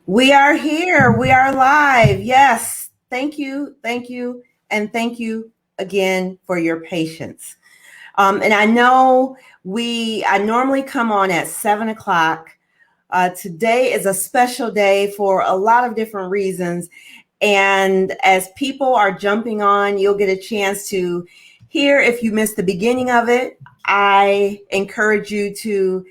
We are here. We are live. Yes. Thank you. Thank you. And thank you again for your patience. And I know I normally come on at 7 o'clock. Today is a special day for a lot of different reasons. And as people are jumping on, you'll get a chance to hear if you missed the beginning of it. I encourage you to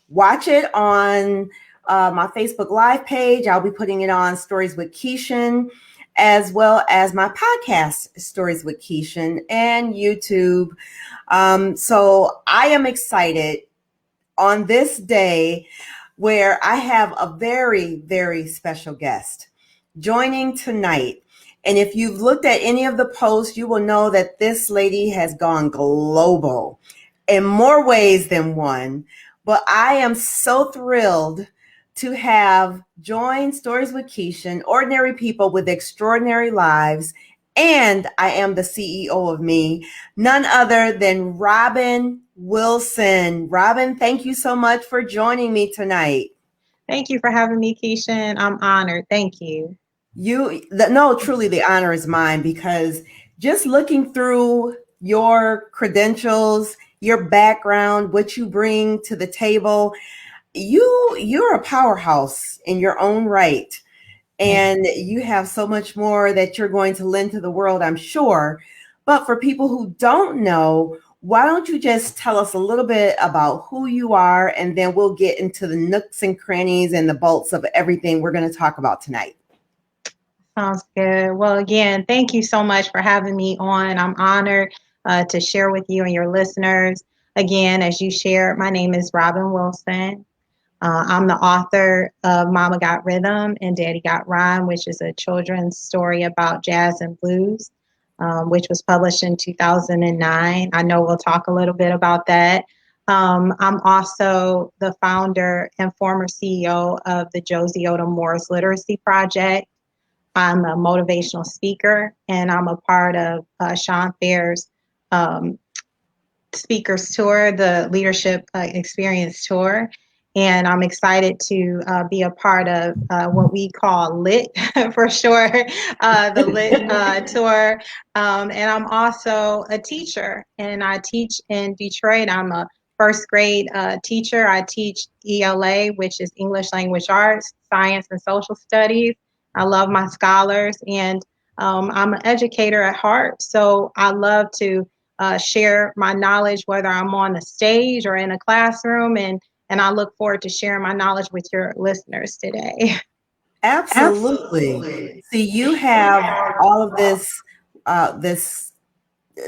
watch it on my Facebook Live page. I'll be putting it on Stories with Kishen, as well as my podcast, Stories with Kishen, and YouTube. So I am excited on this day where I have a very, very special guest joining tonight. And if you've looked at any of the posts, you will know that this lady has gone global in more ways than one. But I am so thrilled to have joined Stories with Kishen, Ordinary People with Extraordinary Lives, and I am the CEO of me, none other than Robin Wilson. Robin, thank you so much for joining me tonight. Thank you for having me, Kishen. I'm honored. Thank you. No, truly the honor is mine, because just looking through your credentials, your background, what you bring to the table, you're a powerhouse in your own right. And you have so much more that you're going to lend to the world, I'm sure. But for people who don't know, why don't you just tell us a little bit about who you are, and then we'll get into the nooks and crannies and the bolts of everything we're going to talk about tonight. Sounds good. Well, again, thank you so much for having me on. I'm honored to share with you and your listeners. Again, as you shared, my name is Robin Wilson. I'm the author of Mama Got Rhythm and Daddy Got Rhyme, which is a children's story about jazz and blues, which was published in 2009. I know we'll talk a little bit about that. I'm also the founder and former CEO of the Josie Odom Morris Literacy Project. I'm a motivational speaker, and I'm a part of Sean Fair's Speakers Tour, the Leadership Experience Tour. And I'm excited to be a part of what we call LIT for short, the LIT Tour. And I'm also a teacher, and I teach in Detroit. I'm a first grade teacher. I teach ELA, which is English Language Arts, Science, and Social Studies. I love my scholars, and I'm an educator at heart. So I love to share my knowledge, whether I'm on the stage or in a classroom, and I look forward to sharing my knowledge with your listeners today. Absolutely. See, you have all of this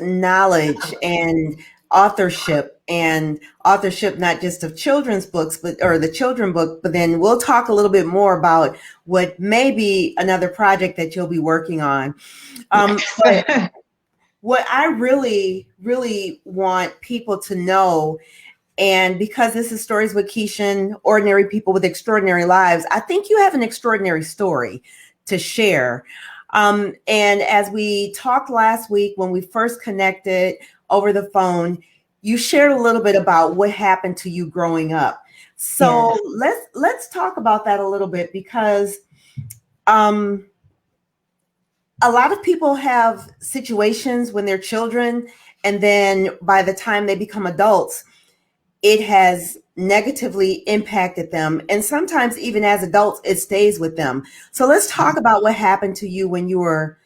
knowledge and authorship not just of children's books, or the children book, but then we'll talk a little bit more about what may be another project that you'll be working on. But what I really, really want people to know, and because this is Stories with Kishen, Ordinary People with Extraordinary Lives, I think you have an extraordinary story to share. And as we talked last week when we first connected over the phone, you shared a little bit about what happened to you growing up. So let's talk about that a little bit, because a lot of people have situations when they're children, and then by the time they become adults, it has negatively impacted them. And sometimes even as adults, it stays with them. So let's talk about what happened to you when you were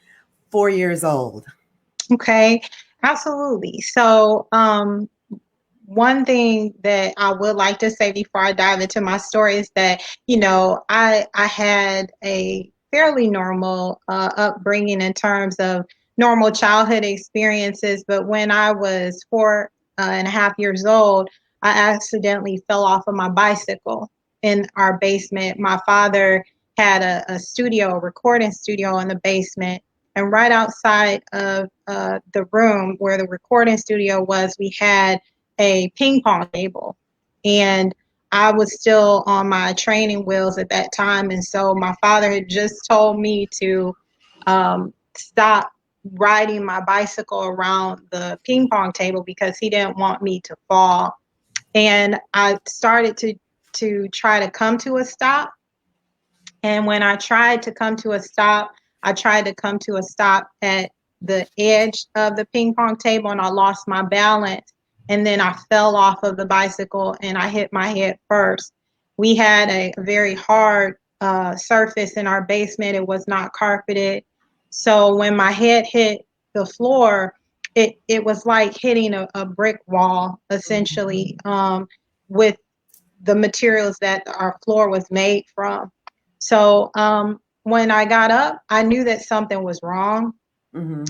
4 years old. Okay, absolutely. So, one thing that I would like to say before I dive into my story is that, I had a fairly normal upbringing in terms of normal childhood experiences. But when I was 4.5 years old, I accidentally fell off of my bicycle in our basement. My father had a studio, a recording studio in the basement. And right outside of the room where the recording studio was, we had a ping pong table. And I was still on my training wheels at that time. And so my father had just told me to stop riding my bicycle around the ping pong table because he didn't want me to fall. And I started to try to come to a stop. And when I tried to come to a stop, I tried to come to a stop at the edge of the ping pong table, and I lost my balance. And then I fell off of the bicycle and I hit my head first. We had a very hard surface in our basement. It was not carpeted. So when my head hit the floor, it was like hitting a brick wall, essentially, with the materials that our floor was made from. So when I got up, I knew that something was wrong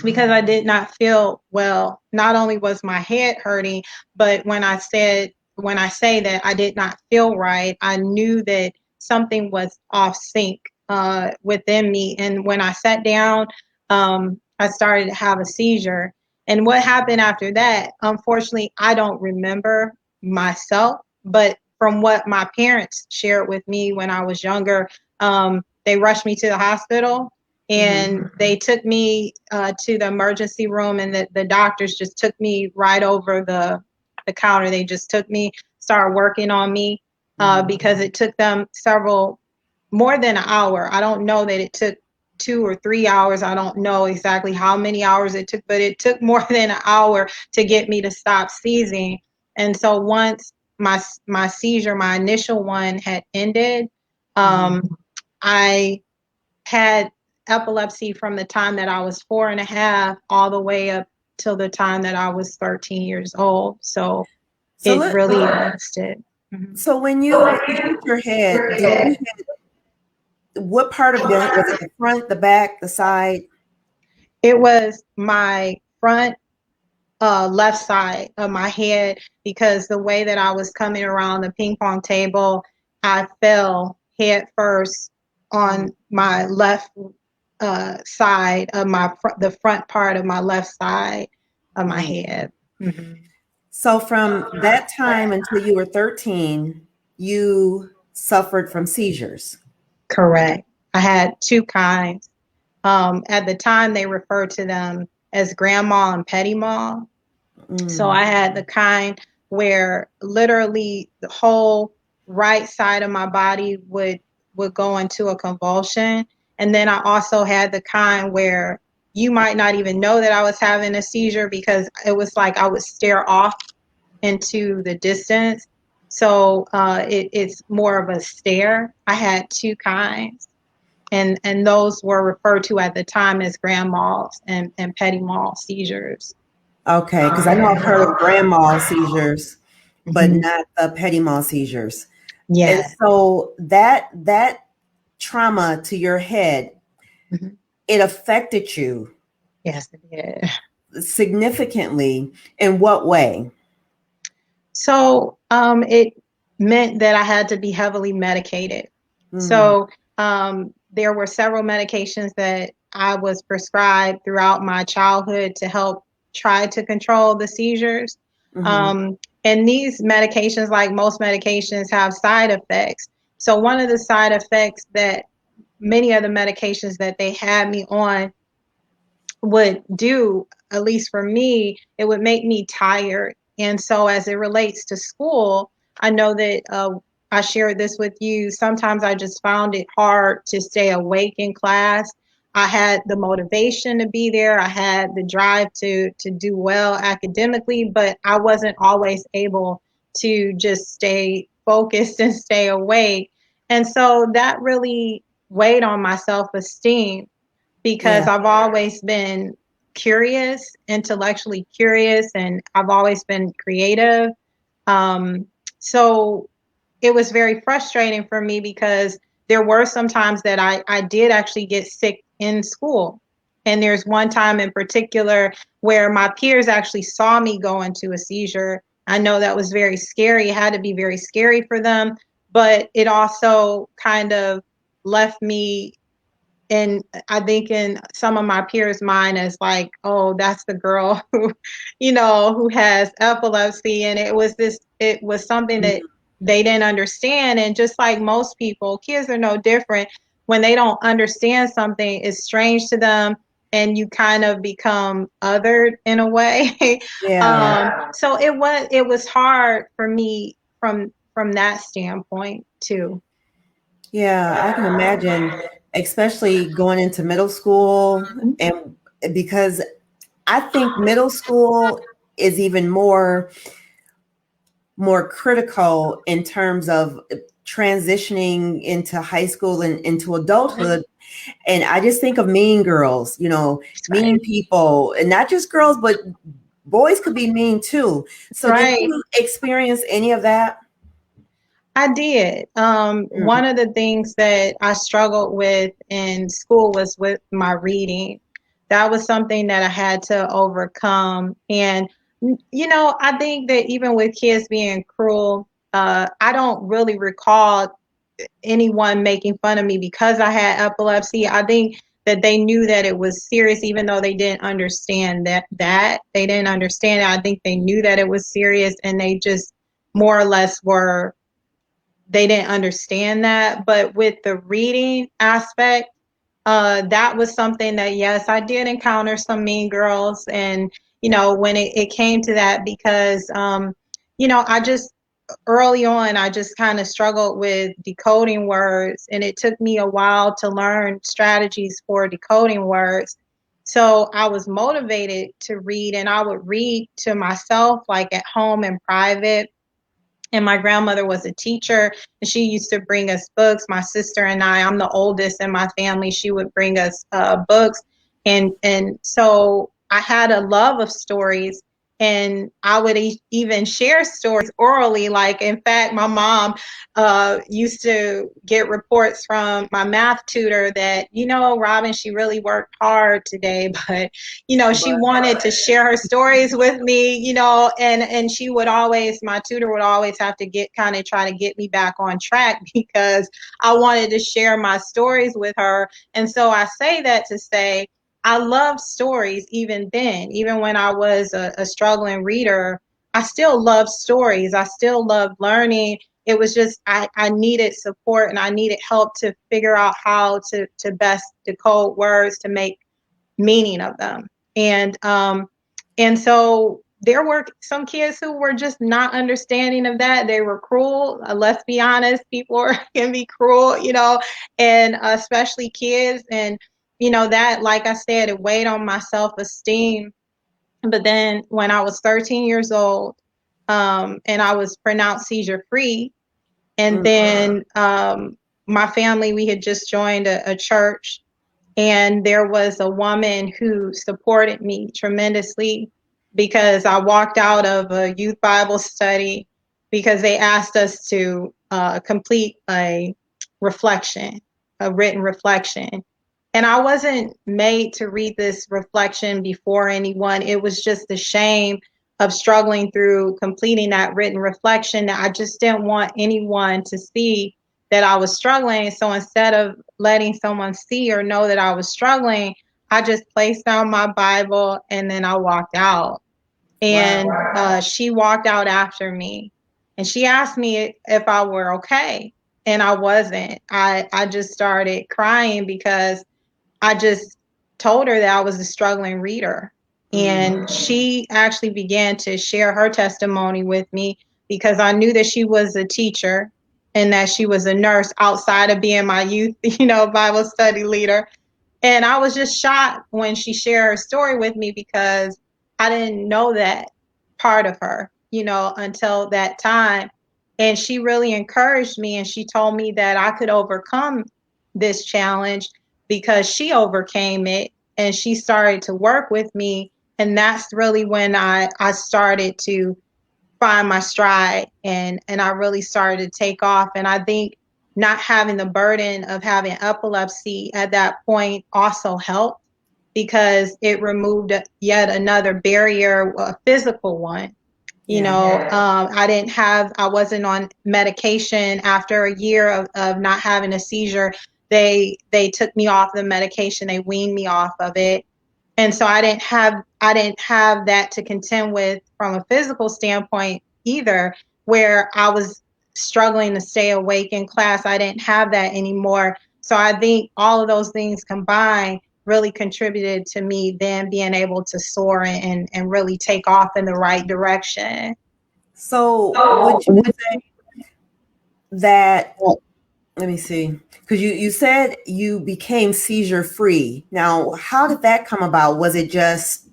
because I did not feel well. Not only was my head hurting, but when I say that I did not feel right, I knew that something was off sync within me. And when I sat down, I started to have a seizure. And what happened after that, unfortunately, I don't remember myself, but from what my parents shared with me when I was younger, they rushed me to the hospital and they took me to the emergency room, and the doctors just took me right over the counter. They just took me, started working on me because it took them more than an hour. I don't know that it took 2 or 3 hours. I don't know exactly how many hours it took, but it took more than an hour to get me to stop seizing. And so once my seizure, my initial one, had ended, I had epilepsy from the time that I was 4.5 all the way up till the time that I was 13 years old. So it really lasted. So when you hit your head, did you hit what part of your head? Was it the front, the back, the side? It was my front left side of my head, because the way that I was coming around the ping pong table, I fell head first on my left side of the front part of my left side of my head. So from that time until you were 13, you suffered from seizures. Correct. I had two kinds. At the time, they referred to them as grand mal and petit mal. So I had the kind where literally the whole right side of my body would go into a convulsion. And then I also had the kind where you might not even know that I was having a seizure, because it was like I would stare off into the distance. So it's more of a stare. I had two kinds. And those were referred to at the time as grand mal and petit mal seizures. Okay, because I know I've heard of grand mal seizures, but not the petit mal seizures. And Yeah. so that trauma to your head, it affected you. Yes, it did. Significantly. In what way? So it meant that I had to be heavily medicated. So there were several medications that I was prescribed throughout my childhood to help try to control the seizures. And these medications, like most medications, have side effects. So one of the side effects that many of the medications that they had me on would do, at least for me, it would make me tired. And so as it relates to school, I know that I shared this with you. Sometimes I just found it hard to stay awake in class. I had the motivation to be there. I had the drive to do well academically, but I wasn't always able to just stay focused and stay awake. And so that really weighed on my self-esteem, because I've always been curious, intellectually curious, and I've always been creative. So it was very frustrating for me, because there were some times that I did actually get sick in school. And there's one time in particular where my peers actually saw me go into a seizure. I know that was very scary. It had to be very scary for them, but it also kind of left me, and I think in some of my peers' mind, as like, oh, that's the girl who, who has epilepsy. And it was something that they didn't understand. And just like most people, kids are no different. When they don't understand something, it's strange to them, and you kind of become othered in a way. So it was hard for me from that standpoint too. Yeah, I can imagine, especially going into middle school, and because I think middle school is even more critical in terms of transitioning into high school and into adulthood. And I just think of mean girls, mean Right. people, and not just girls, but boys could be mean too. So did Right. you experience any of that? I did. Mm. One of the things that I struggled with in school was with my reading. That was something that I had to overcome. And, I think that even with kids being cruel, I don't really recall anyone making fun of me because I had epilepsy. I think that they knew that it was serious, even though they didn't understand that they didn't understand it. I think they knew that it was serious, and they just more or less were they didn't understand that. But with the reading aspect, that was something that, yes, I did encounter some mean girls. And, when it came to that, because, I just early on, I just kind of struggled with decoding words, and it took me a while to learn strategies for decoding words. So I was motivated to read, and I would read to myself, like at home in private. And my grandmother was a teacher, and she used to bring us books. My sister and I'm the oldest in my family. She would bring us books, and so I had a love of stories, and I would even share stories orally. Like, in fact, my mom used to get reports from my math tutor that, Robin, she really worked hard today, but she But wanted to share her stories with me, and she would always, my tutor would always have to kind of try to get me back on track because I wanted to share my stories with her. And so I say that to say, I love stories even then, even when I was a struggling reader. I still love stories. I still love learning. It was just I needed support, and I needed help to figure out how to best decode words to make meaning of them. And so there were some kids who were just not understanding of that. They were cruel. Let's be honest, people can be cruel, and especially kids. And that, like I said, it weighed on my self-esteem. But then when I was 13 years old, and I was pronounced seizure free, and mm, then my family, we had just joined a church, and there was a woman who supported me tremendously because I walked out of a youth Bible study because they asked us to complete reflection, a written reflection. And I wasn't made to read this reflection before anyone. It was just the shame of struggling through completing that written reflection. I just didn't want anyone to see that I was struggling. So instead of letting someone see or know that I was struggling, I just placed down my Bible and then I walked out. And wow. she walked out after me, and she asked me if I were okay. And I wasn't. I just started crying because I just told her that I was a struggling reader. And she actually began to share her testimony with me because I knew that she was a teacher and that she was a nurse outside of being my youth, Bible study leader. And I was just shocked when she shared her story with me because I didn't know that part of her, until that time. And she really encouraged me, and she told me that I could overcome this challenge because she overcame it and she started to work with me. And that's really when I started to find my stride, and I really started to take off. And I think not having the burden of having epilepsy at that point also helped because it removed yet another barrier, a physical one. Yeah. I wasn't on medication after a year of not having a seizure. They took me off the medication. They weaned me off of it. And so I didn't have that to contend with from a physical standpoint either, where I was struggling to stay awake in class. I didn't have that anymore. So I think all of those things combined really contributed to me then being able to soar and really take off in the right direction. So would you say that Let me see. Because you said you became seizure free. Now, how did that come about? Was it just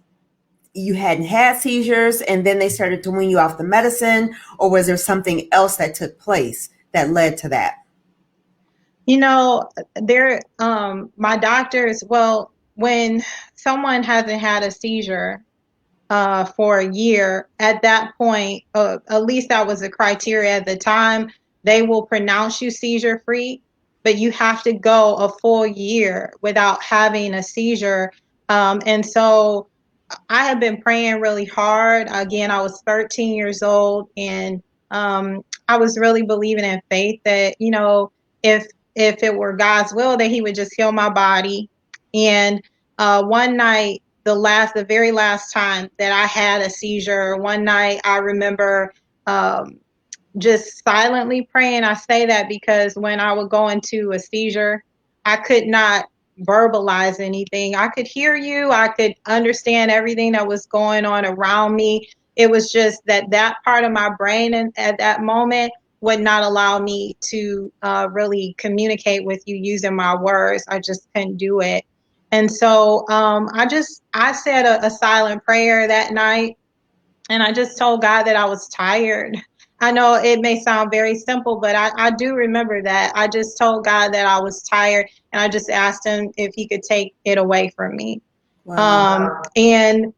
you hadn't had seizures and then they started to wean you off the medicine, or was there something else that took place that led to that? You know, my doctors, well, when someone hasn't had a seizure for a year, at that point, at least that was the criteria at the time, they will pronounce you seizure free, but you have to go a full year without having a seizure. And so I have been praying really hard. Again, I was 13 years old, and I was really believing in faith that, you know, if if it were God's will, that He would just heal my body. And one night, the very last time that I had a seizure, one night I remember um, just silently praying. I say that because when I would go into a seizure, I could not verbalize anything. I could hear you, I could understand everything that was going on around me. It was just that part of my brain at that moment would not allow me to really communicate with you using my words. I just couldn't do it. And so I said a silent prayer that night, and I just told God that I was tired. I know it may sound very simple, but I do remember that. I just told God that I was tired, and I just asked Him if He could take it away from me. Wow. And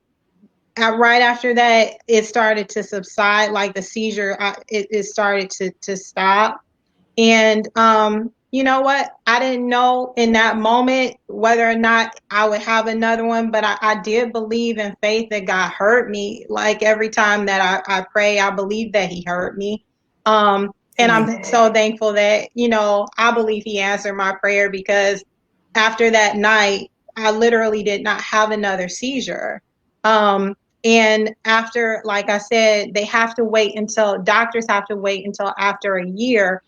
right after that, it started to subside, like the seizure, it started to stop. And you know what? I didn't know in that moment whether or not I would have another one, but I did believe in faith that God heard me. Like every time that I pray, I believe that He heard me. And Amen. I'm so thankful that, you know, I believe He answered my prayer, because after that night, I literally did not have another seizure. And after, like I said, doctors have to wait until after a year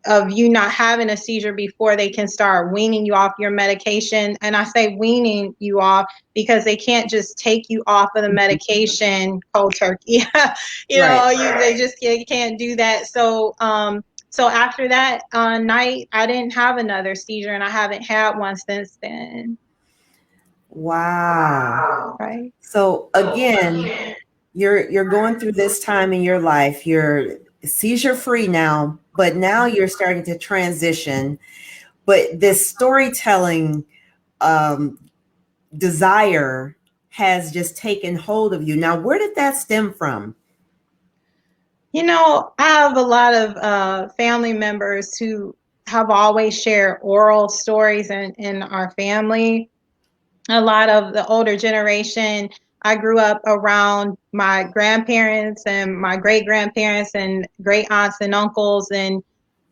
of you not having a seizure before they can start weaning you off your medication. And I say weaning you off because they can't just take you off of the medication cold turkey. Right. They just can't do that. So after that night, I didn't have another seizure, and I haven't had one since then. Wow. Right. So again, you're going through this time in your life. You're seizure free now, but now you're starting to transition. But this storytelling um, desire has just taken hold of you. Now, where did that stem from? You know, I have a lot of family members who have always shared oral stories in our family. A lot of the older generation, I grew up around my grandparents and my great grandparents and great aunts and uncles, and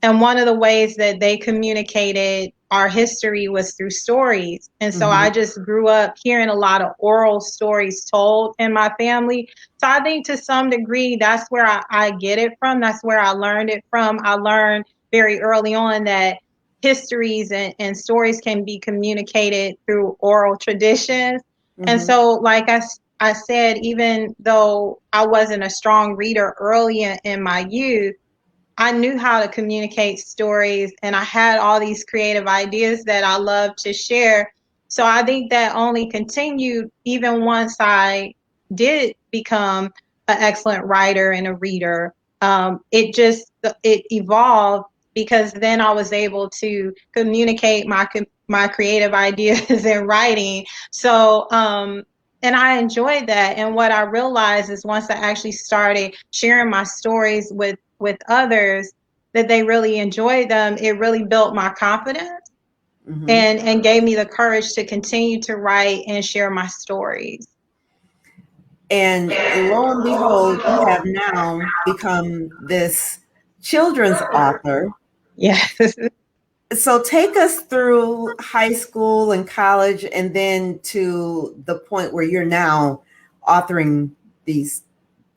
one of the ways that they communicated our history was through stories. And so Mm-hmm. I just grew up hearing a lot of oral stories told in my family. So I think to some degree, that's where I get it from. That's where I learned it from. I learned very early on that histories and stories can be communicated through oral traditions. And Mm-hmm. so, like I said, even though I wasn't a strong reader early in my youth, I knew how to communicate stories, and I had all these creative ideas that I love to share. So I think that only continued even once I did become an excellent writer and a reader. It evolved, because then I was able to communicate my creative ideas in writing. So and I enjoyed that. And what I realized is once I actually started sharing my stories with others, that they really enjoyed them, it really built my confidence Mm-hmm. and gave me the courage to continue to write and share my stories. And lo and behold, you have now become this children's author. Yes. So take us through high school and college, and then to the point where you're now authoring these,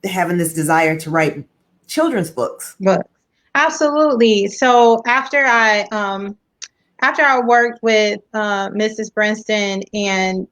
having this desire to write children's books. But absolutely. So after I worked with Mrs. Brinston, and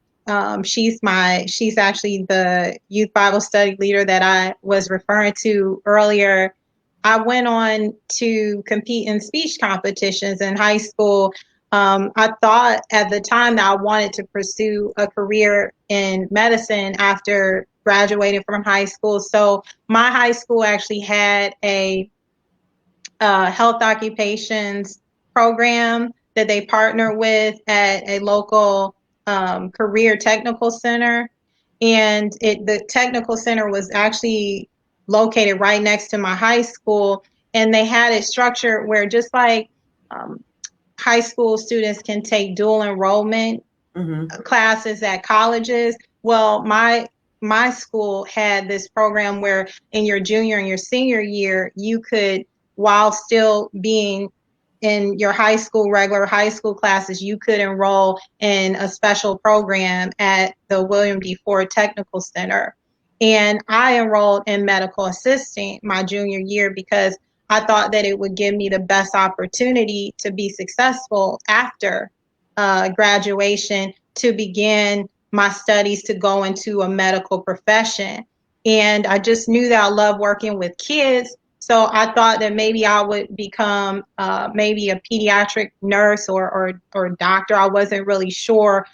she's actually the youth Bible study leader that I was referring to earlier. I went on to compete in speech competitions in high school. I thought at the time that I wanted to pursue a career in medicine after graduating from high school. So my high school actually had a health occupations program that they partnered with at a local career technical center. And the technical center was actually located right next to my high school. And they had it structured where just like um, high school students can take dual enrollment classes at colleges. Well, my school had this program where in your junior and your senior year, you could, while still being in your high school, regular high school classes, you could enroll in a special program at the William D. Ford Technical Center. And I enrolled in medical assisting my junior year because I thought that it would give me the best opportunity to be successful after graduation to begin my studies to go into a medical profession. And I just knew that I loved working with kids. So I thought that maybe I would become maybe a pediatric nurse or doctor. I wasn't really sure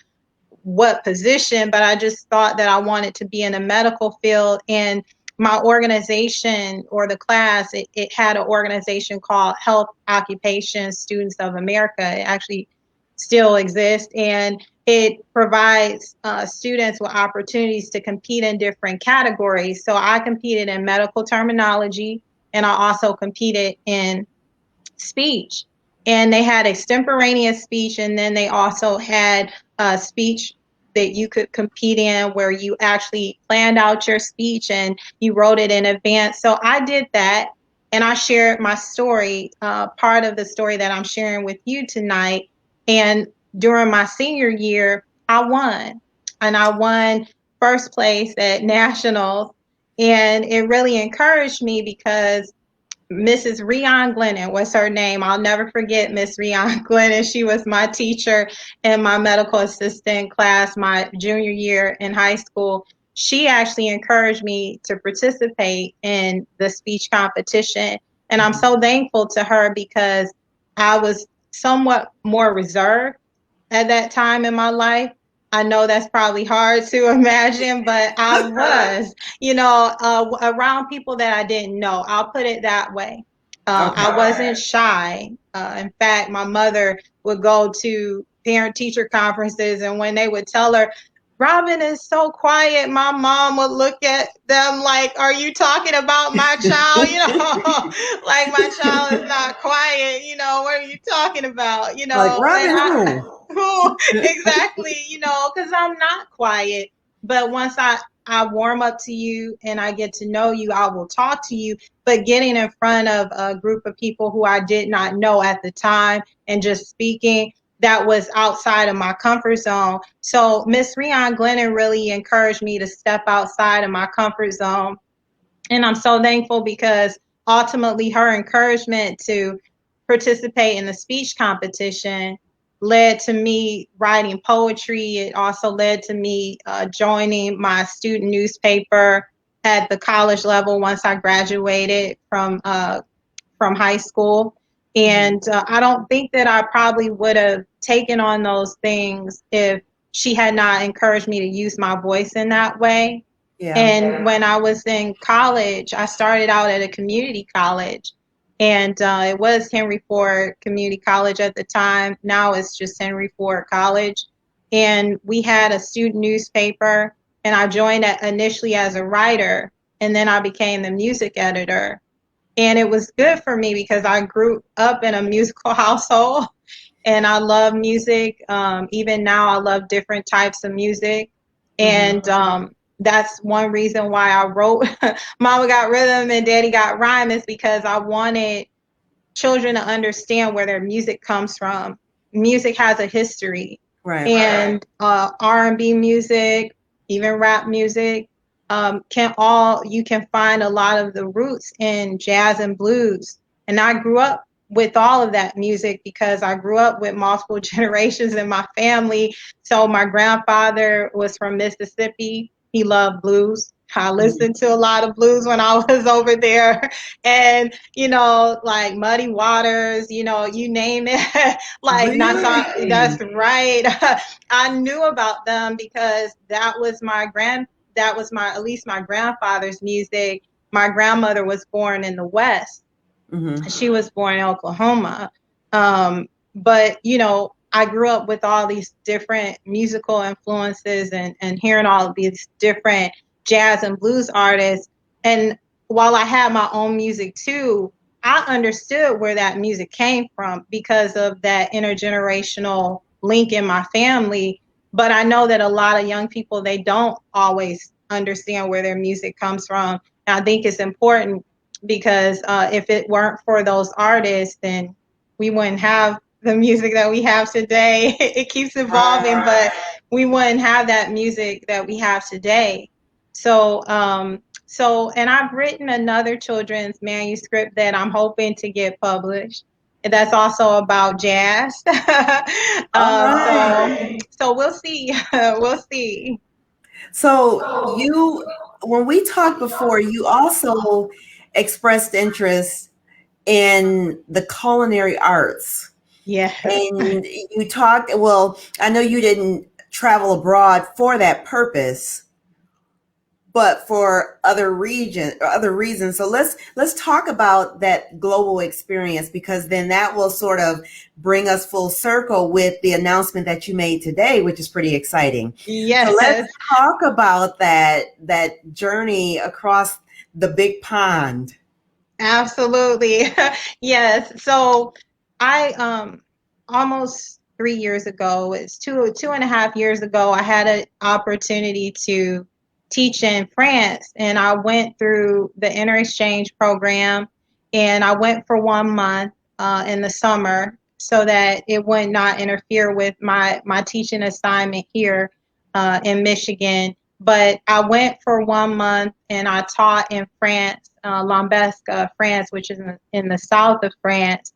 what position, but I just thought that I wanted to be in the medical field. And my organization or the class, it had an organization called Health Occupation Students of America. It actually still exists, and it provides students with opportunities to compete in different categories. So I competed in medical terminology, and I also competed in speech. And they had extemporaneous speech, and then they also had speech that you could compete in where you actually planned out your speech and you wrote it in advance. So I did that, and I shared my story, part of the story that I'm sharing with you tonight. And during my senior year, I won, and I won first place at nationals. And it really encouraged me because Mrs. Rion Glennon was her name. I'll never forget Miss Rion Glennon. She was my teacher in my medical assistant class my junior year in high school. She actually encouraged me to participate in the speech competition. And I'm so thankful to her because I was somewhat more reserved at that time in my life. I know that's probably hard to imagine, but I was, around people that I didn't know. I'll put it that way. Okay. I wasn't shy. In fact, my mother would go to parent teacher conferences, and when they would tell her, Robin is so quiet, my mom would look at them like, are you talking about my child? Like my child is not quiet. What are you talking about? Like Robin And who? who exactly, because I'm not quiet. But once I warm up to you and I get to know you, I will talk to you. But getting in front of a group of people who I did not know at the time and just speaking, that was outside of my comfort zone. So Miss Rion Glennon really encouraged me to step outside of my comfort zone. And I'm so thankful because ultimately her encouragement to participate in the speech competition led to me writing poetry. It also led to me joining my student newspaper at the college level once I graduated from high school. And I don't think that I probably would have taken on those things if she had not encouraged me to use my voice in that way. Yeah. And when I was in college, I started out at a community college, and it was Henry Ford Community College at the time. Now it's just Henry Ford College. And we had a student newspaper, and I joined initially as a writer, and then I became the music editor. And it was good for me because I grew up in a musical household and I love music. Even now, I love different types of music. And that's one reason why I wrote Mama Got Rhythm and Daddy Got Rhyme, is because I wanted children to understand where their music comes from. Music has a history. Right. And R&B music, even rap music, you can find a lot of the roots in jazz and blues. And I grew up with all of that music because I grew up with multiple generations in my family. So my grandfather was from Mississippi. He loved blues. I listened to a lot of blues when I was over there, and like Muddy Waters, you name it. Like that's Really? right. I knew about them because that was my at least my grandfather's music. My grandmother was born in the West. Mm-hmm. She was born in Oklahoma. But I grew up with all these different musical influences and hearing all of these different jazz and blues artists. And while I had my own music too, I understood where that music came from because of that intergenerational link in my family. But I know that a lot of young people, they don't always understand where their music comes from. And I think it's important because if it weren't for those artists, then we wouldn't have the music that we have today. It keeps evolving, but we wouldn't have that music that we have today. And I've written another children's manuscript that I'm hoping to get published. That's also about jazz. All right. So we'll see. We'll see. So when we talked before, you also expressed interest in the culinary arts. Yes. And you talked, well, I know you didn't travel abroad for that purpose, but for other reasons. So let's talk about that global experience, because then that will sort of bring us full circle with the announcement that you made today, which is pretty exciting. So let's Yes. talk about that journey across the big pond. Absolutely. Yes. So I almost 3 years ago, it's 2.5 years ago, I had an opportunity to teach in France, and I went through the inter-exchange program, and I went for 1 month in the summer so that it would not interfere with my teaching assignment here in Michigan. But I went for 1 month and I taught in France, Lambesc, France, which is in the south of France.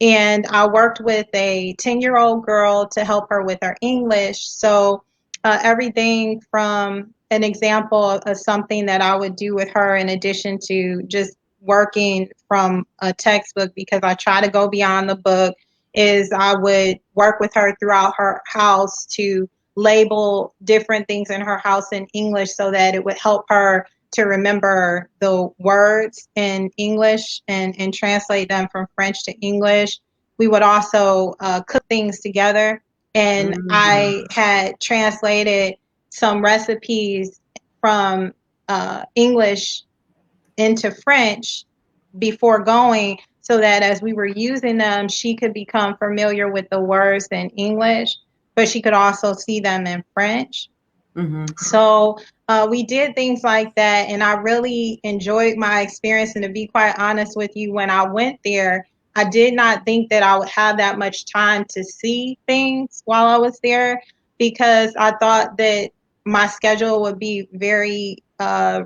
And I worked with a 10-year-old girl to help her with her English. So everything from an example of something that I would do with her in addition to just working from a textbook, because I try to go beyond the book, is I would work with her throughout her house to label different things in her house in English so that it would help her to remember the words in English and translate them from French to English. We would also cook things together. And Mhm. I had translated some recipes from English into French before going, so that as we were using them, she could become familiar with the words in English, but she could also see them in French. Mhm. So we did things like that, and I really enjoyed my experience. And to be quite honest with you, when I went there, I did not think that I would have that much time to see things while I was there, because I thought that my schedule would be very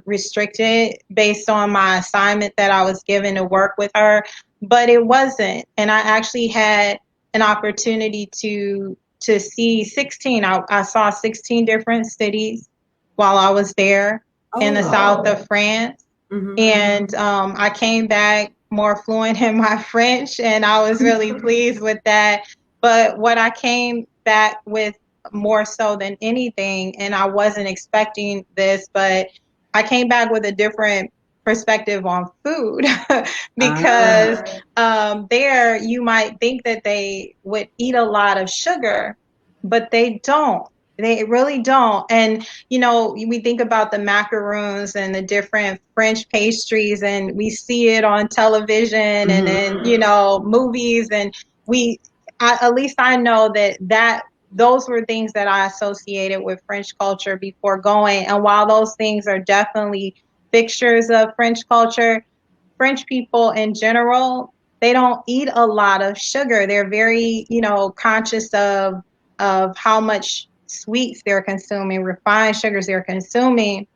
restricted based on my assignment that I was given to work with her. But it wasn't, and I actually had an opportunity to see 16. I saw 16 different cities while I was there in the Oh. south of France. Mhm. And I came back more fluent in my French, and I was really pleased with that. But what I came back with more so than anything, and I wasn't expecting this, but I came back with a different perspective on food because Ah. there you might think that they would eat a lot of sugar, but they don't. They really don't. And we think about the macaroons and the different French pastries, and we see it on television and Mhm. in, movies. And at least I know that those were things that I associated with French culture before going. And while those things are definitely fixtures of French culture, French people in general, they don't eat a lot of sugar. They're very, conscious of how much sweets they're consuming, refined sugars they're consuming.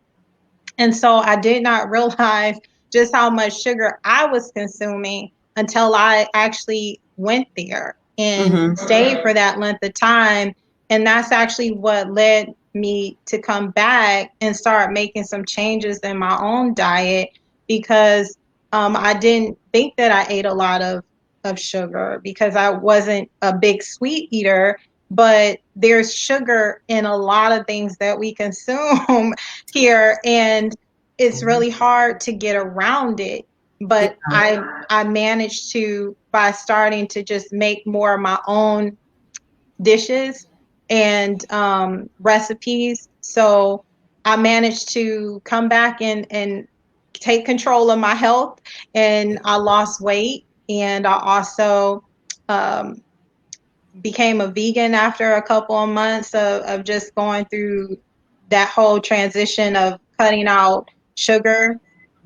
And so I did not realize just how much sugar I was consuming until I actually went there and Mhm. stayed for that length of time. And that's actually what led me to come back and start making some changes in my own diet because I didn't think that I ate a lot of sugar because I wasn't a big sweet eater. But there's sugar in a lot of things that we consume here, and it's really hard to get around it. But I managed to, by starting to just make more of my own dishes and recipes. So I managed to come back and take control of my health, and I lost weight. And I also um, became a vegan after a couple of months of just going through that whole transition of cutting out sugar.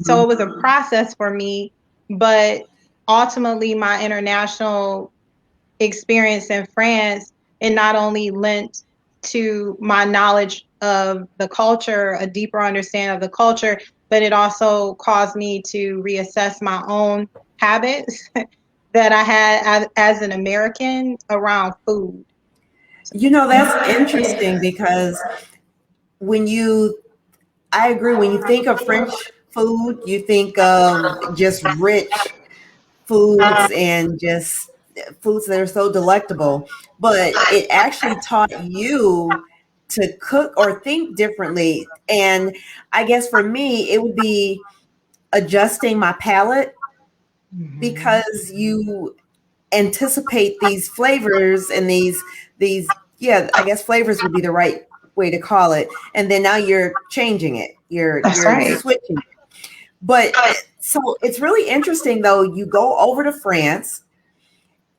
So it was a process for me, but ultimately my international experience in France, it not only lent to my knowledge of the culture, a deeper understanding of the culture, but it also caused me to reassess my own habits that I had as an American around food. That's interesting because when you, I agree, when you think of French food, you think of just rich foods and just foods that are so delectable. But it actually taught you to cook or think differently. And I guess for me, it would be adjusting my palate because you anticipate these flavors and these yeah, I guess flavors would be the right way to call it, and then now you're changing it, That's you're right. switching it. But so it's really interesting though, you go over to France,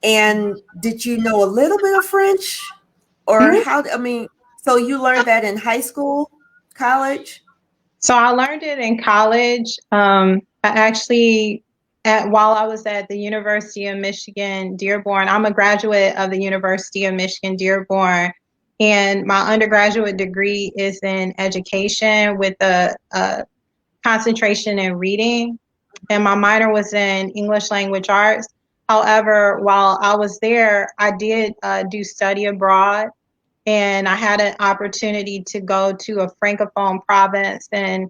and did you know a little bit of French, or Mhm. how, I mean, so you learned that in high school, college? So I learned it in college. I actually, while I was at the University of Michigan, Dearborn, I'm a graduate of the University of Michigan, Dearborn, and my undergraduate degree is in education with a concentration in reading, and my minor was in English language arts. However, while I was there, I did do study abroad, and I had an opportunity to go to a francophone province in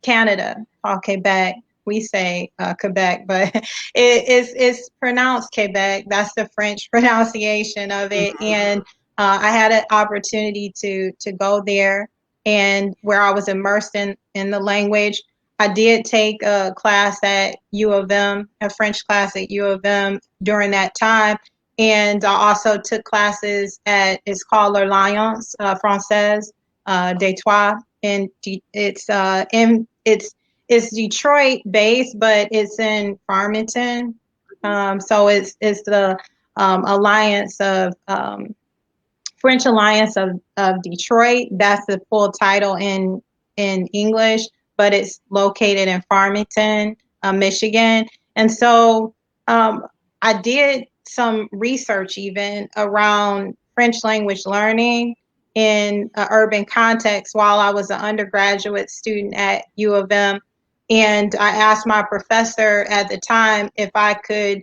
Canada called Quebec. We say Quebec, but it's pronounced Quebec. That's the French pronunciation of it. And I had an opportunity to go there, and where I was immersed in the language. I did take a class at U of M, a French class at U of M during that time, and I also took classes at, it's called l'Alliance Française des Trois, and it's Detroit based, but it's in Farmington. So it's the Alliance of French Alliance of Detroit. That's the full title in English, but it's located in Farmington, Michigan. And so I did some research even around French language learning in an urban context while I was an undergraduate student at U of M. And I asked my professor at the time if I could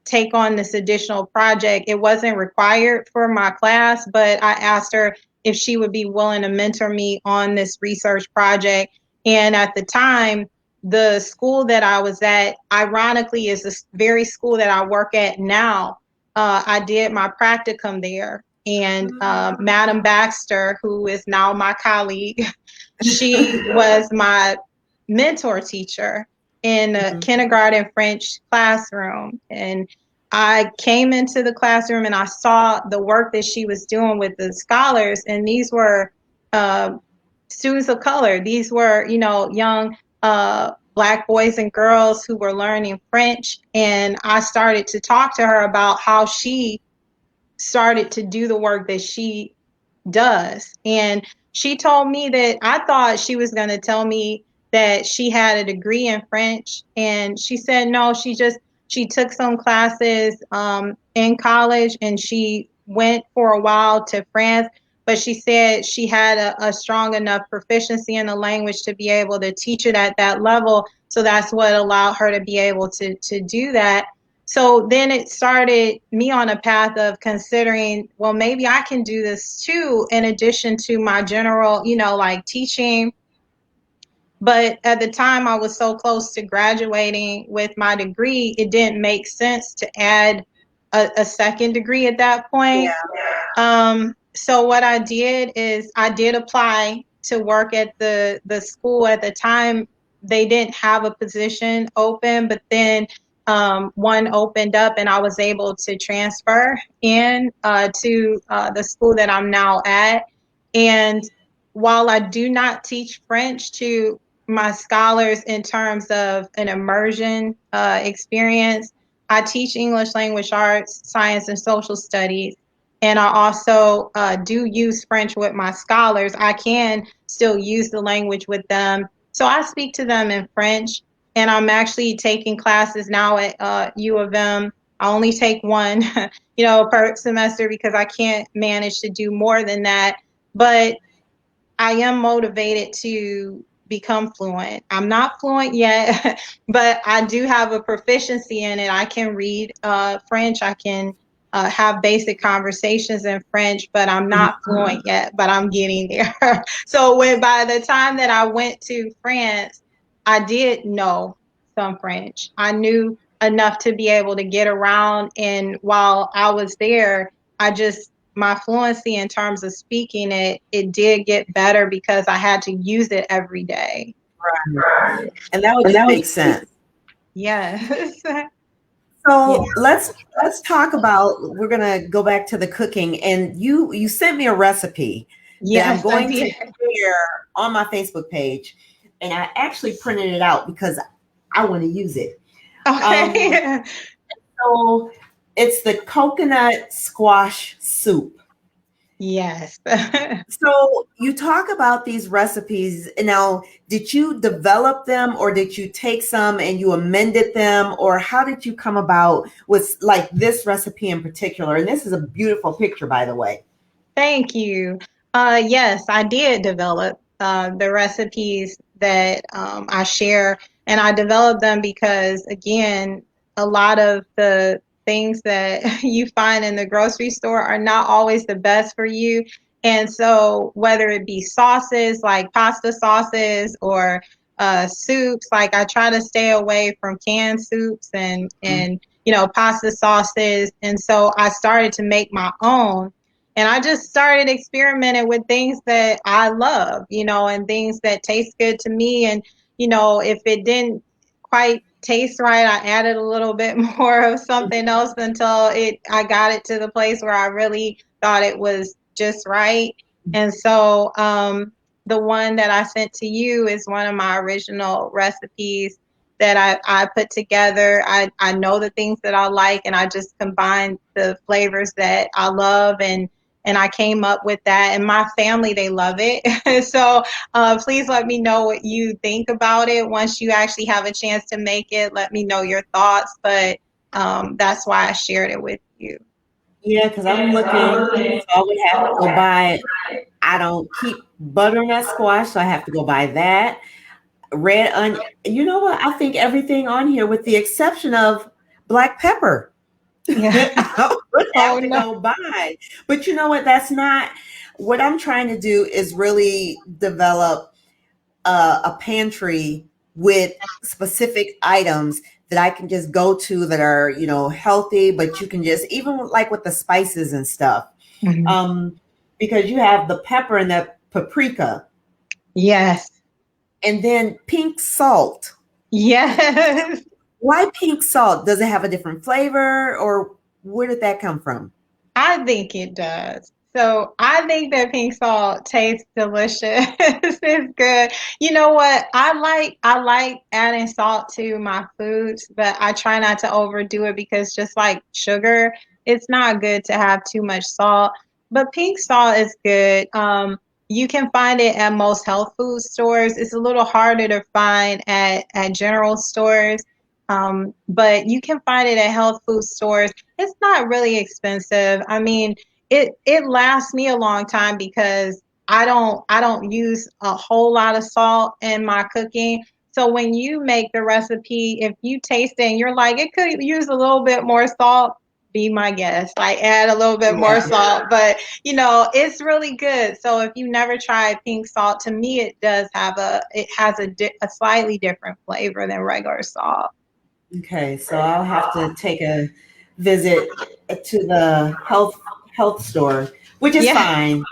take on this additional project. It wasn't required for my class, but I asked her if she would be willing to mentor me on this research project. And at the time, the school that I was at, ironically, is the very school that I work at now. I did my practicum there. And Madam Baxter, who is now my colleague, she was my mentor teacher in a kindergarten French classroom. And I came into the classroom and I saw the work that she was doing with the scholars. And these were students of color. These were, young Black boys and girls who were learning French. And I started to talk to her about how she started to do the work that she does. And she told me that, I thought she was going to tell me that she had a degree in French. And she said, no, she took some classes in college, and she went for a while to France. But she said she had a strong enough proficiency in the language to be able to teach it at that level. So that's what allowed her to be able to do that. So then it started me on a path of considering, well, maybe I can do this too, in addition to my general, like teaching. But at the time I was so close to graduating with my degree, it didn't make sense to add a second degree at that point. Yeah. So what I did is I did apply to work at the school. At the time, they didn't have a position open, but then one opened up, and I was able to transfer in to the school that I'm now at. And while I do not teach French to my scholars in terms of an immersion experience, I teach English language arts, science, and social studies. And I also do use French with my scholars. I can still use the language with them. So I speak to them in French. And I'm actually taking classes now at U of M. I only take one, per semester because I can't manage to do more than that. But I am motivated to become fluent. I'm not fluent yet, but I do have a proficiency in it. I can read French. I can have basic conversations in French, but I'm not fluent yet, but I'm getting there. So by the time that I went to France, I did know some French. I knew enough to be able to get around. And while I was there, my fluency in terms of speaking it did get better because I had to use it every day. Right. And that would make sense. Yes. So let's talk about, we're gonna go back to the cooking, and you sent me a recipe that I'm going to share on my Facebook page, and I actually printed it out because I want to use it. Okay. So it's the coconut squash soup. Yes. So you talk about these recipes. Now, did you develop them, or did you take some and you amended them, or how did you come about with like this recipe in particular? And this is a beautiful picture, by the way. Thank you. Yes, I did develop the recipes that I share, and I developed them because, again, a lot of the things that you find in the grocery store are not always the best for you. And so, whether it be sauces like pasta sauces or soups, like I try to stay away from canned soups and pasta sauces. And so, I started to make my own. And I just started experimenting with things that I love, and things that taste good to me. And, if it didn't quite taste right, I added a little bit more of something else until I got it to the place where I really thought it was just right. And so the one that I sent to you is one of my original recipes that I put together. I know the things that I like, and I just combine the flavors that I love, and I came up with that, and my family, they love it. So please let me know what you think about it. Once you actually have a chance to make it, let me know your thoughts. But that's why I shared it with you. Yeah, because I'm looking, so I would have to go buy, I don't keep butternut squash, so I have to go buy that. Red onion. You know what? I think everything on here, with the exception of black pepper, Yeah. I would have to go buy. But you know what? That's not what I'm trying to do, is really develop a pantry with specific items that I can just go to that are, healthy, but you can just, even like with the spices and stuff, Mhm. because you have the pepper and the paprika, Yes. and then pink salt. Yes. Why pink salt? Does it have a different flavor, or where did that come from? I think it does. So I think that pink salt tastes delicious. It's good. You know what? I like adding salt to my foods, but I try not to overdo it because, just like sugar, it's not good to have too much salt. But pink salt is good. You can find it at most health food stores. It's a little harder to find at general stores. But you can find it at health food stores. It's not really expensive. I mean, it lasts me a long time because I don't use a whole lot of salt in my cooking. So when you make the recipe, if you taste it and you're like, it could use a little bit more salt, be my guest. Like add a little bit more Yeah. salt, but you know, it's really good. So if you never tried pink salt, to me, it has a slightly different flavor than regular salt. Okay, so I'll have to take a visit to the health store, which is Yeah. fine.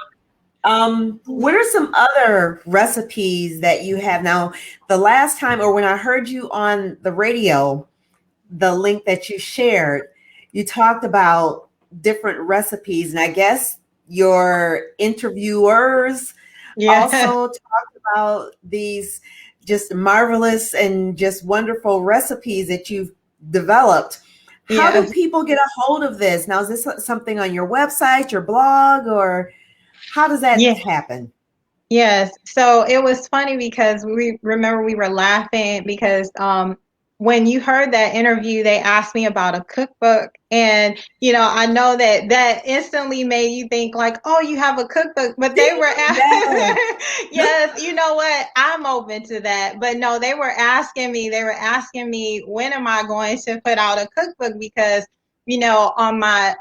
What are some other recipes that you have now? The last time, or when I heard you on the radio, the link that you shared, you talked about different recipes, and I guess your interviewers Yeah. also talked about these just marvelous and just wonderful recipes that you've developed. How do Yes. people get a hold of this? Now, is this something on your website, your blog, or how does that Yeah. happen? Yes. So it was funny because we were laughing because when you heard that interview, they asked me about a cookbook. And, you know, I know that that instantly made you think like, oh, you have a cookbook, but they were Yes. yes, you know what? I'm open to that. But no, they were asking me, when am I going to put out a cookbook? Because you know, on my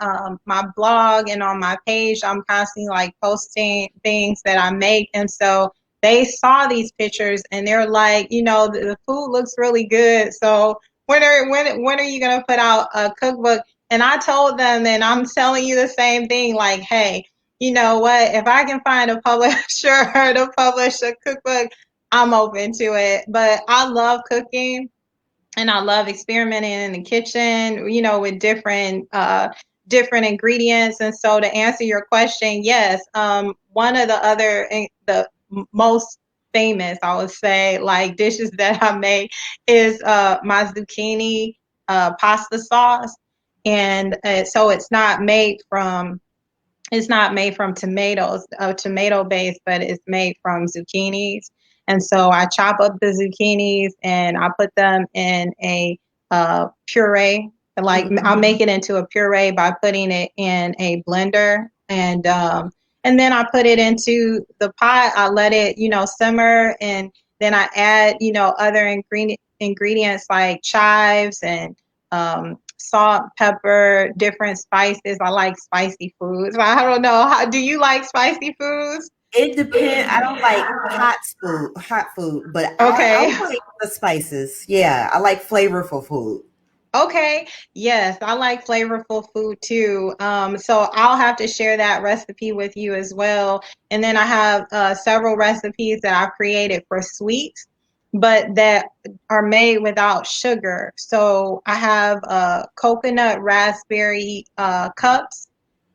blog and on my page, I'm constantly like posting things that I make, and so they saw these pictures and they're like, you know, the food looks really good. So when are you gonna put out a cookbook? And I told them, and I'm telling you the same thing, like, hey, you know what? If I can find a publisher to publish a cookbook, I'm open to it. But I love cooking and I love experimenting in the kitchen, you know, with different ingredients. And so to answer your question, yes, one of the most famous, I would say, like dishes that I make is my zucchini pasta sauce, and so it's not made from tomatoes, tomato base, but it's made from zucchinis. And so I chop up the zucchinis and I put them in a puree. Like I'll Mhm. make it into a puree by putting it in a blender, and then I put it into the pot. I let it, you know, simmer, and then I add, you know, other ingredients like chives and salt, pepper, different spices. I like spicy foods. I don't know. Do you like spicy foods? It depends. I don't like hot food, but I'll Okay. like the spices. Yeah, I like flavorful food. Okay. Yes, I like flavorful food too. So I'll have to share that recipe with you as well. And then I have several recipes that I've created for sweets, but that are made without sugar. So I have coconut raspberry cups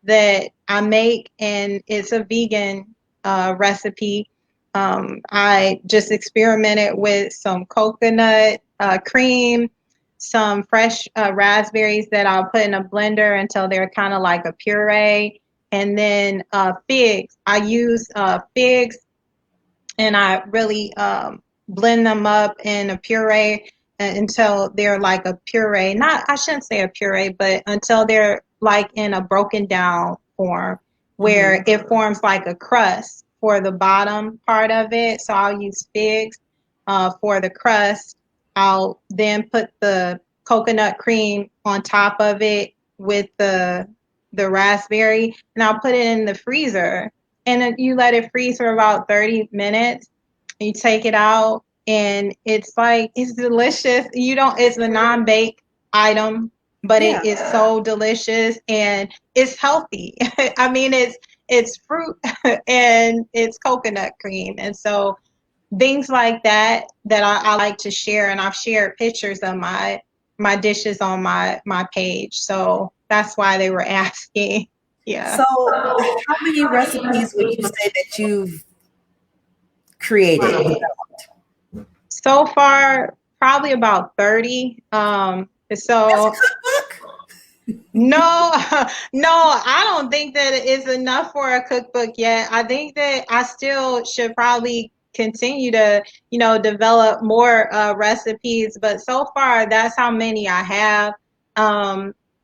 that I make, and it's a vegan recipe. I just experimented with some coconut cream, some fresh raspberries that I'll put in a blender until they're kind of like a puree. And then figs. I use figs and I really blend them up in a puree until they're like a puree. Not, I shouldn't say a puree, but until they're like in a broken down form where Hmm. it forms like a crust for the bottom part of it. So I'll use figs for the crust. I'll then put the coconut cream on top of it with the raspberry, and I'll put it in the freezer, and then you let it freeze for about 30 minutes. You take it out, and it's like it's delicious. You don't It's a non-bake item, but Yeah. it is so delicious and it's healthy. I mean, it's fruit and it's coconut cream, and so things like that I like to share, and I've shared pictures of my dishes on my page. So that's why they were asking. Yeah. So, how many recipes would you say that you've created? So far, probably about 30. That's a So cookbook. no, no, I don't think that it's enough for a cookbook yet. I think that I still should probably continue to, you know, develop more recipes, but so far that's how many I have.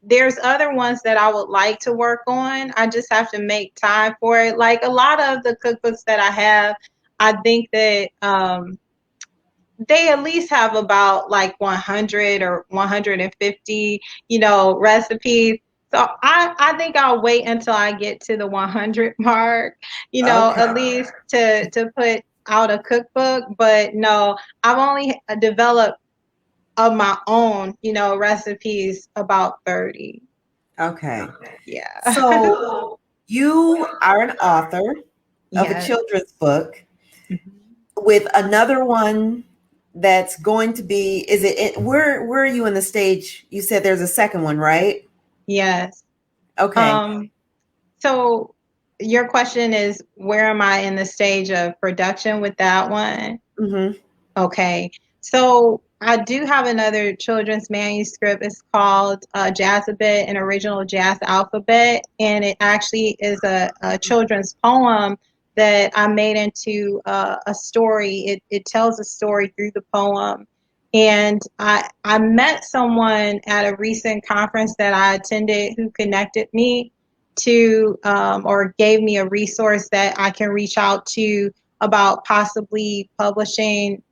There's other ones that I would like to work on. I just have to make time for it. Like a lot of the cookbooks that I have, I think that they at least have about like 100 or 150, recipes. So I think I'll wait until I get to the 100 mark, Okay. at least to put out a cookbook. But no, I've only developed of my own, recipes about 30. Okay. Yeah. So you are an author of a Yes. children's book Mhm. with another one that's going to be, where are you in the stage? You said there's a second one, right? Yes. Okay. Um, so your question is, where am I in the stage of production with that one? Mm-hmm. Okay. So I do have another children's manuscript. It's called Jazzabet, an original jazz alphabet. And it actually is a children's poem that I made into a story. It tells a story through the poem. And I met someone at a recent conference that I attended who connected me to, or gave me a resource that I can reach out to about possibly publishing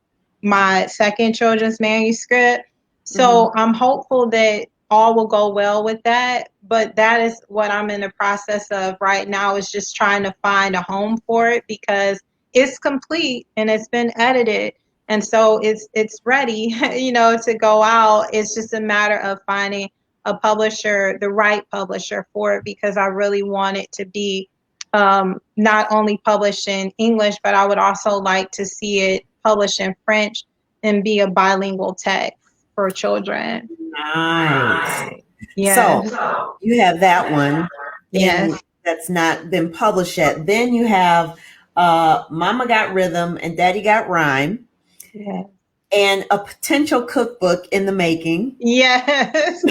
my second children's manuscript. Mm-hmm. So I'm hopeful that all will go well with that. But that is what I'm in the process of right now, is just trying to find a home for it, because it's complete and it's been edited. And so it's ready, to go out. It's just a matter of finding a publisher, the right publisher for it, because I really want it to be not only published in English, but I would also like to see it published in French and be a bilingual text for children. Nice. So Yes. you have that one Yes. that's not been published yet. Then you have Mama Got Rhythm and Daddy Got Rhyme, Yes. and a potential cookbook in the making. Yes.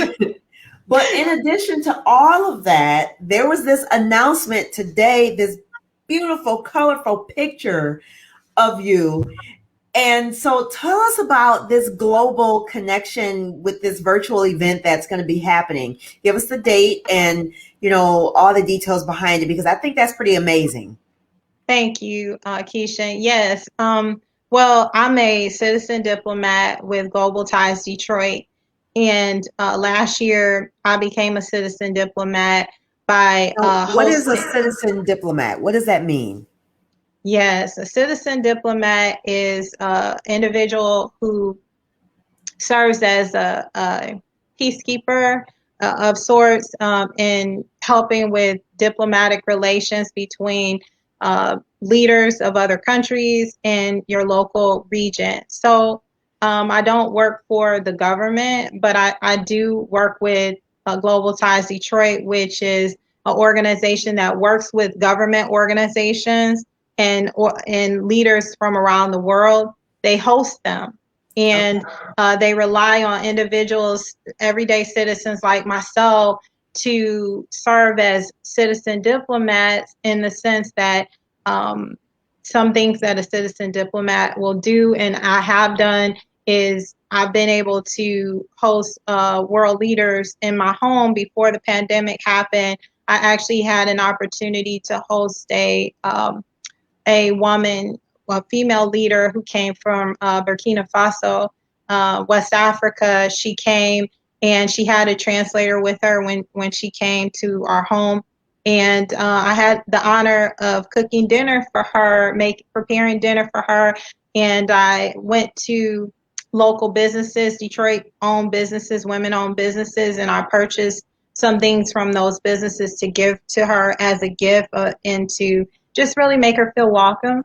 But in addition to all of that, there was this announcement today, this beautiful, colorful picture of you. And so tell us about this global connection with this virtual event that's going to be happening. Give us the date and, all the details behind it, because I think that's pretty amazing. Thank you, Kishen. Yes. Well, I'm a citizen diplomat with Global Ties Detroit. And last year, I became a citizen diplomat by Now, what is a hosting. citizen diplomat? What does that mean? Yes, a citizen diplomat is an individual who serves as a peacekeeper of sorts, in helping with diplomatic relations between leaders of other countries and your local region. So I don't work for the government, but I do work with Global Ties Detroit, which is an organization that works with government organizations and leaders from around the world. They host them, Okay. and they rely on individuals, everyday citizens like myself, to serve as citizen diplomats, in the sense that um, some things that a citizen diplomat will do, and I have done, is I've been able to host world leaders in my home. Before the pandemic happened, I actually had an opportunity to host a woman, a female leader who came from Burkina Faso, West Africa. She came and she had a translator with her when she came to our home. And I had the honor of cooking dinner for her, preparing dinner for her. And I went to local businesses, Detroit-owned businesses, women-owned businesses, and I purchased some things from those businesses to give to her as a gift, and to just really make her feel welcome.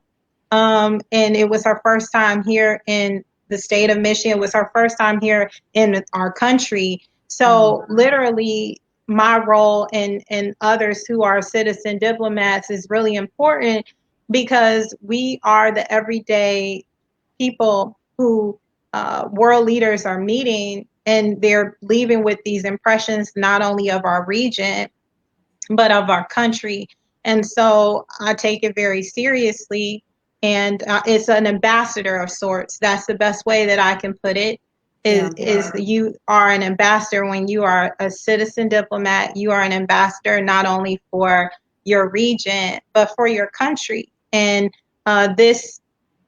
And it was her first time here in the state of Michigan. It was her first time here in our country. Mhm. So literally, my role and others who are citizen diplomats is really important, because we are the everyday people who world leaders are meeting, and they're leaving with these impressions, not only of our region, but of our country. And so I take it very seriously. And it's an ambassador of sorts. That's the best way that I can put it. Yeah. Is you are an ambassador when you are a citizen diplomat. You are an ambassador not only for your region, but for your country. And this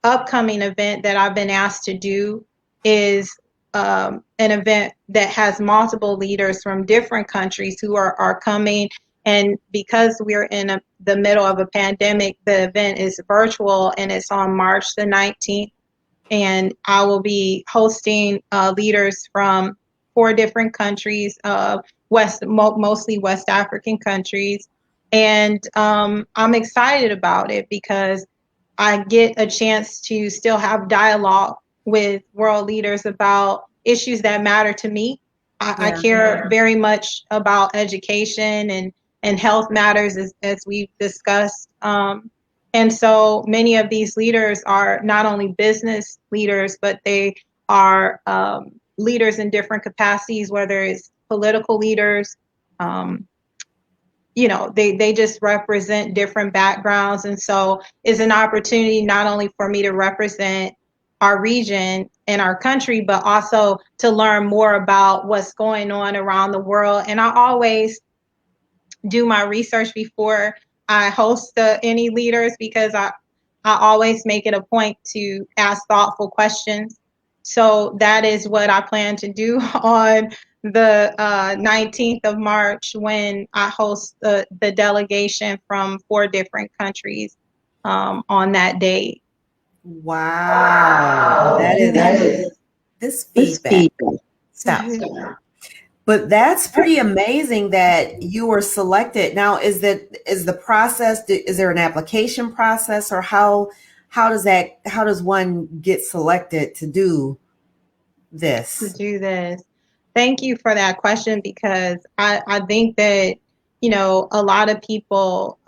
upcoming event that I've been asked to do is an event that has multiple leaders from different countries who are coming. And because we're in the middle of a pandemic, the event is virtual and it's on March the 19th. And I will be hosting leaders from 4 different countries, mostly West African countries. And I'm excited about it because I get a chance to still have dialogue with world leaders about issues that matter to me. I care very much about education and health matters, as we've discussed. And so many of these leaders are not only business leaders, but they are leaders in different capacities, whether it's political leaders, they just represent different backgrounds. And so it's an opportunity not only for me to represent our region and our country, but also to learn more about what's going on around the world. And I always do my research before I host any leaders, because I always make it a point to ask thoughtful questions. So that is what I plan to do on the 19th of March, when I host the delegation from 4 different countries on that date. Wow. That is this feedback. Stop. But that's pretty amazing that you were selected. Now, is the process, is there an application process, or how does one get selected to do this? Thank you for that question, because I think that, a lot of people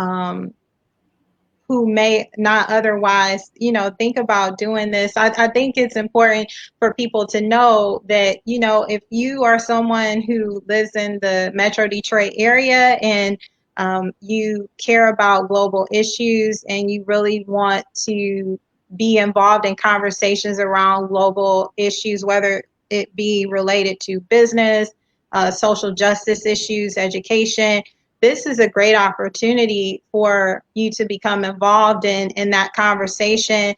who may not otherwise, think about doing this. I think it's important for people to know that, if you are someone who lives in the Metro Detroit area and you care about global issues and you really want to be involved in conversations around global issues, whether it be related to business, social justice issues, education, this is a great opportunity for you to become involved in that conversation.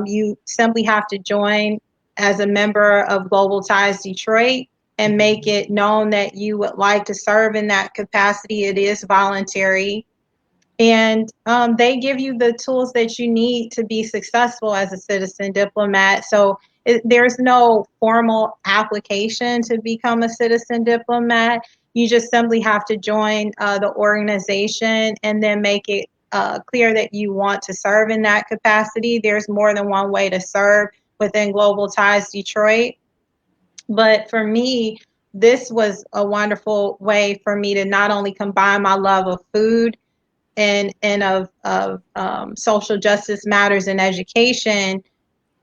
You simply have to join as a member of Global Ties Detroit and make it known that you would like to serve in that capacity. It is voluntary. And they give you the tools that you need to be successful as a citizen diplomat. So there's no formal application to become a citizen diplomat. You just simply have to join the organization and then make it clear that you want to serve in that capacity. There's more than one way to serve within Global Ties Detroit. But for me, this was a wonderful way for me to not only combine my love of food and of social justice matters and education,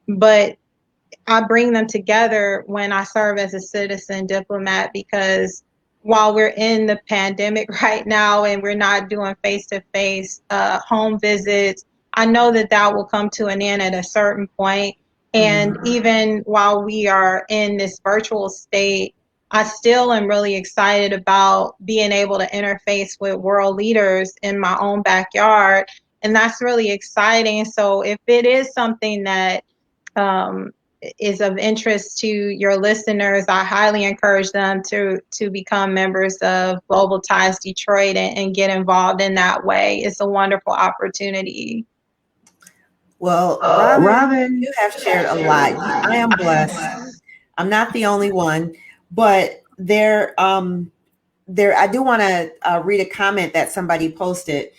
but I bring them together when I serve as a citizen diplomat, because while we're in the pandemic right now and we're not doing face-to-face home visits, I know that will come to an end at a certain point. And even while we are in this virtual state, I still am really excited about being able to interface with world leaders in my own backyard. And that's really exciting. So if it is something that is of interest to your listeners, I highly encourage them to become members of Global Ties Detroit and get involved in that way. It's a wonderful opportunity. Well, Robin, you have shared a lot. I am blessed. I'm not the only one, but I do want to read a comment that somebody posted.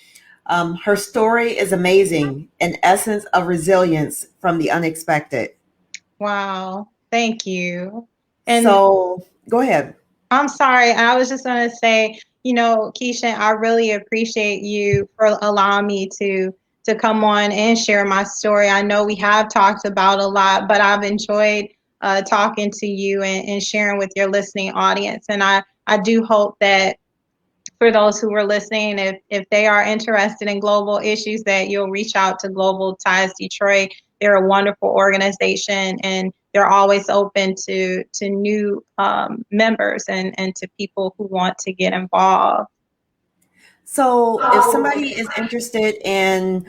Her story is amazing, an essence of resilience from the unexpected. Wow, thank you. And so go ahead. I'm sorry. I was just going to say, Kishen, I really appreciate you for allowing me to come on and share my story. I know we have talked about a lot, but I've enjoyed talking to you and sharing with your listening audience. And I do hope that for those who are listening, if they are interested in global issues, that you'll reach out to Global Ties Detroit. They're a wonderful organization, and they're always open to new members and to people who want to get involved. So if somebody is interested in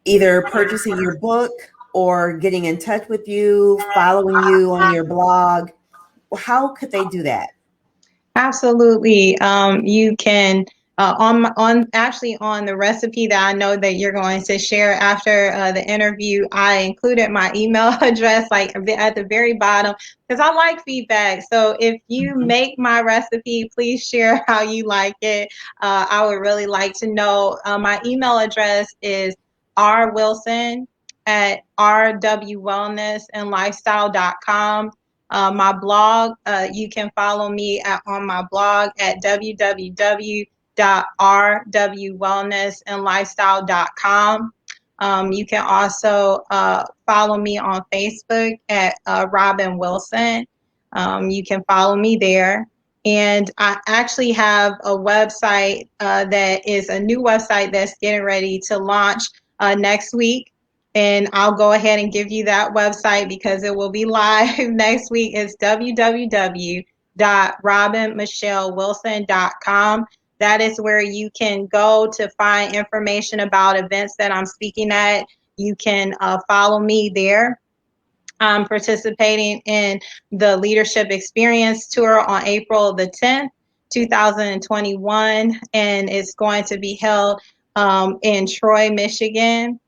either purchasing your book or getting in touch with you, following you on your blog, how could they do that? Absolutely. You can on the recipe that I know that you're going to share after the interview. I included my email address like at the very bottom because I like feedback. So if you make my recipe, please share how you like it. I would really like to know. My email address is rwilson@rwwellnessandlifestyle.com. My blog, you can follow me on my blog at www.rwwellnessandlifestyle.com. You can also follow me on Facebook at Robin Wilson. You can follow me there. And I actually have a website that is a new website that's getting ready to launch next week. And I'll go ahead and give you that website because it will be live next week. It's www.robinmichellewilson.com. That is where you can go to find information about events that I'm speaking at. You can follow me there. I'm participating in the Leadership Experience Tour on April the 10th, 2021, and it's going to be held in Troy, Michigan.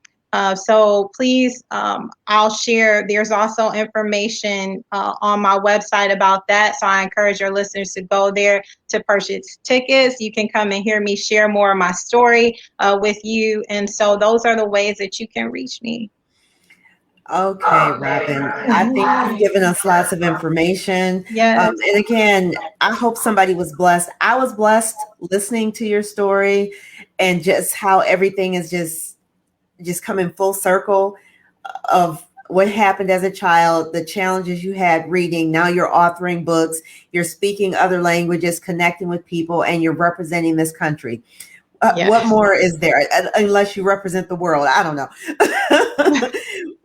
So please, I'll share. There's also information on my website about that. So I encourage your listeners to go there to purchase tickets. You can come and hear me share more of my story with you. And so those are the ways that you can reach me. Okay, Robin, I think you've given us lots of information. Yes. And again, I hope somebody was blessed. I was blessed listening to your story and just how everything is just coming full circle of what happened as a child, the challenges you had reading. Now you're authoring books, you're speaking other languages, connecting with people, and you're representing this country. Yes. What more is there unless you represent the world? I don't know.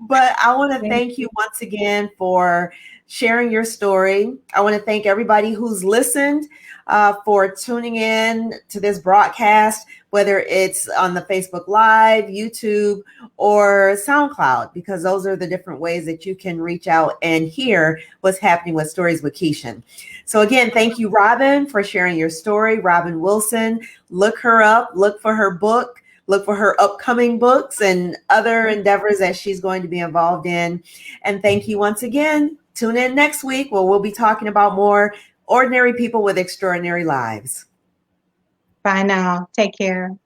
But I want to thank you once again for sharing your story. I want to thank everybody who's listened for tuning in to this broadcast, whether it's on the Facebook Live, YouTube, or SoundCloud, because those are the different ways that you can reach out and hear what's happening with Stories with Kishen. So again, thank you, Robin, for sharing your story. Robin Wilson, look her up, look for her book. Look for her upcoming books and other endeavors that she's going to be involved in. And thank you once again. Tune in next week where we'll be talking about more ordinary people with extraordinary lives. Bye now. Take care.